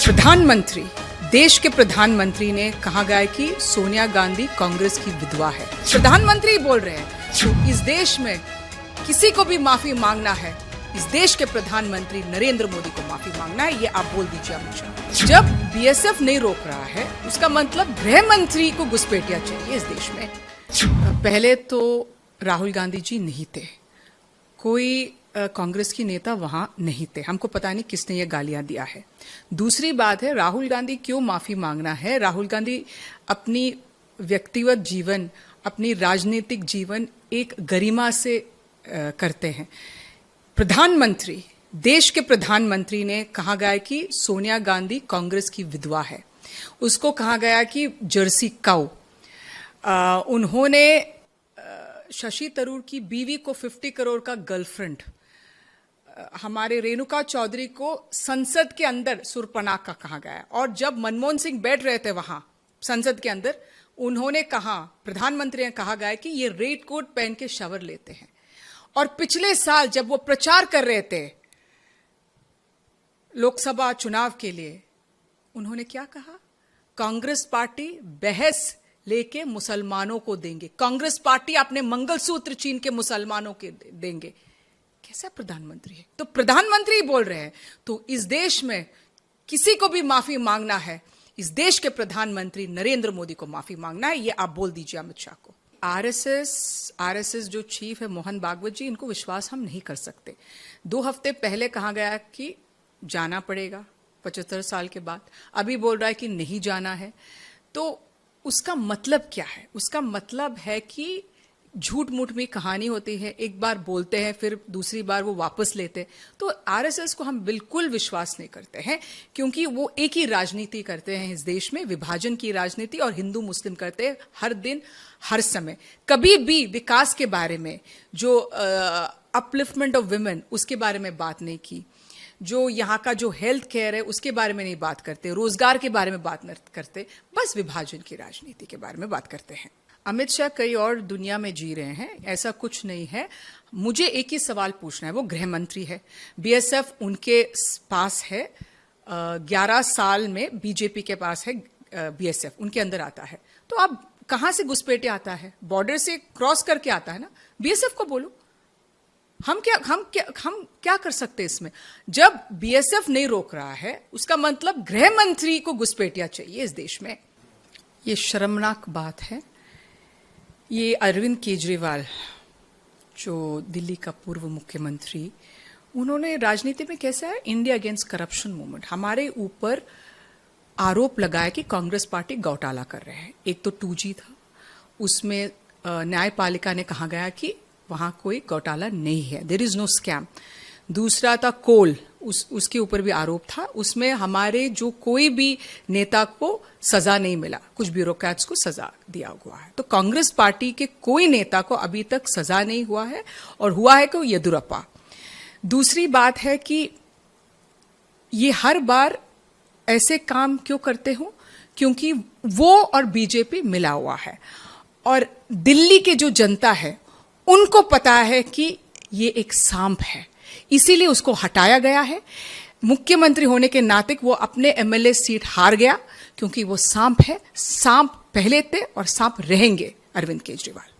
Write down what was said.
प्रधानमंत्री, देश के प्रधानमंत्री ने कहा गया है कि सोनिया गांधी कांग्रेस की विधवा है। प्रधानमंत्री बोल रहे हैं तो इस देश में किसी को भी माफी मांगना है, इस देश के प्रधानमंत्री नरेंद्र मोदी को माफी मांगना है, ये आप बोल दीजिए अमित शाह। जब बीएसएफ नहीं रोक रहा है उसका मतलब गृह मंत्री को घुसपैठिया चाहिए इस देश में। पहले तो राहुल गांधी जी नहीं थे, कोई कांग्रेस की नेता वहां नहीं थे, हमको पता नहीं किसने ये गालियां दिया है। दूसरी बात है, राहुल गांधी क्यों माफी मांगना है? राहुल गांधी अपनी व्यक्तिगत जीवन, अपनी राजनीतिक जीवन एक गरिमा से करते हैं। प्रधानमंत्री, देश के प्रधानमंत्री ने कहा गया कि सोनिया गांधी कांग्रेस की विधवा है, उसको कहा गया कि जर्सी काऊ। उन्होंने शशि तरूर की बीवी को 50 करोड़ का गर्लफ्रेंड, हमारे रेणुका चौधरी को संसद के अंदर सुरपनाक का कहा गया। और जब मनमोहन सिंह बैठ रहे थे वहां संसद के अंदर, उन्होंने कहा, प्रधानमंत्री ने कहा गया कि ये रेड कोट पहन के शावर लेते हैं। और पिछले साल जब वो प्रचार कर रहे थे लोकसभा चुनाव के लिए, उन्होंने क्या कहा? कांग्रेस पार्टी बहस लेके मुसलमानों को देंगे, कांग्रेस पार्टी अपने मंगलसूत्र छीन के मुसलमानों के देंगे। कैसा प्रधानमंत्री है? तो प्रधानमंत्री बोल रहे हैं तो इस देश में किसी को भी माफी मांगना है, इस देश के प्रधानमंत्री नरेंद्र मोदी को माफी मांगना है, ये आप बोल दीजिए अमित शाह को। आरएसएस जो चीफ है मोहन भागवत जी, इनको विश्वास हम नहीं कर सकते। 2 हफ्ते पहले कहा गया कि जाना पड़ेगा 75 साल के बाद, अभी बोल रहा है कि नहीं जाना है। तो उसका मतलब क्या है? उसका मतलब है कि झूठ मूठ में कहानी होती है, एक बार बोलते हैं फिर दूसरी बार वो वापस लेते हैं। तो आरएसएस को हम बिल्कुल विश्वास नहीं करते हैं, क्योंकि वो एक ही राजनीति करते हैं इस देश में, विभाजन की राजनीति, और हिंदू मुस्लिम करते हैं हर दिन हर समय। कभी भी विकास के बारे में, जो अपलिफ्टमेंट ऑफ वुमेन, उसके बारे में बात नहीं की। जो यहाँ का जो हेल्थ केयर है उसके बारे में नहीं बात करते, रोजगार के बारे में बात नहीं करते, बस विभाजन की राजनीति के बारे में बात करते हैं। अमित शाह कई और दुनिया में जी रहे हैं, ऐसा कुछ नहीं है। मुझे एक ही सवाल पूछना है, वो गृह मंत्री है, बीएसएफ उनके पास है, 11 साल में बीजेपी के पास है बीएसएफ, उनके अंदर आता है। तो अब कहां से घुसपैठे आता है? बॉर्डर से क्रॉस करके आता है ना। बीएसएफ को बोलो, हम क्या कर सकते हैं इसमें? जब बीएसएफ नहीं रोक रहा है उसका मतलब गृह मंत्री को घुसपैठिया चाहिए इस देश में। ये शर्मनाक बात है। ये अरविंद केजरीवाल, जो दिल्ली का पूर्व मुख्यमंत्री, उन्होंने राजनीति में कैसा है, इंडिया अगेंस्ट करप्शन मूवमेंट, हमारे ऊपर आरोप लगाया कि कांग्रेस पार्टी घोटाला कर रहे हैं। एक तो 2G था, उसमें न्यायपालिका ने कहा गया कि वहां कोई घोटाला नहीं है, देयर इज नो स्कैम। दूसरा था कोल, उसके ऊपर भी आरोप था, उसमें हमारे जो कोई भी नेता को सजा नहीं मिला, कुछ ब्यूरोक्रेट्स को सजा दिया हुआ है। तो कांग्रेस पार्टी के कोई नेता को अभी तक सजा नहीं हुआ है, और हुआ है कि येदुरप्पा। दूसरी बात है कि ये हर बार ऐसे काम क्यों करते हो? क्योंकि वो और बीजेपी मिला हुआ है, और दिल्ली के जो जनता है उनको पता है कि ये एक सांप है, इसीलिए उसको हटाया गया है। मुख्यमंत्री होने के नाते वो अपने एमएलए सीट हार गया, क्योंकि वो सांप है, सांप पहले थे और सांप रहेंगे अरविंद केजरीवाल।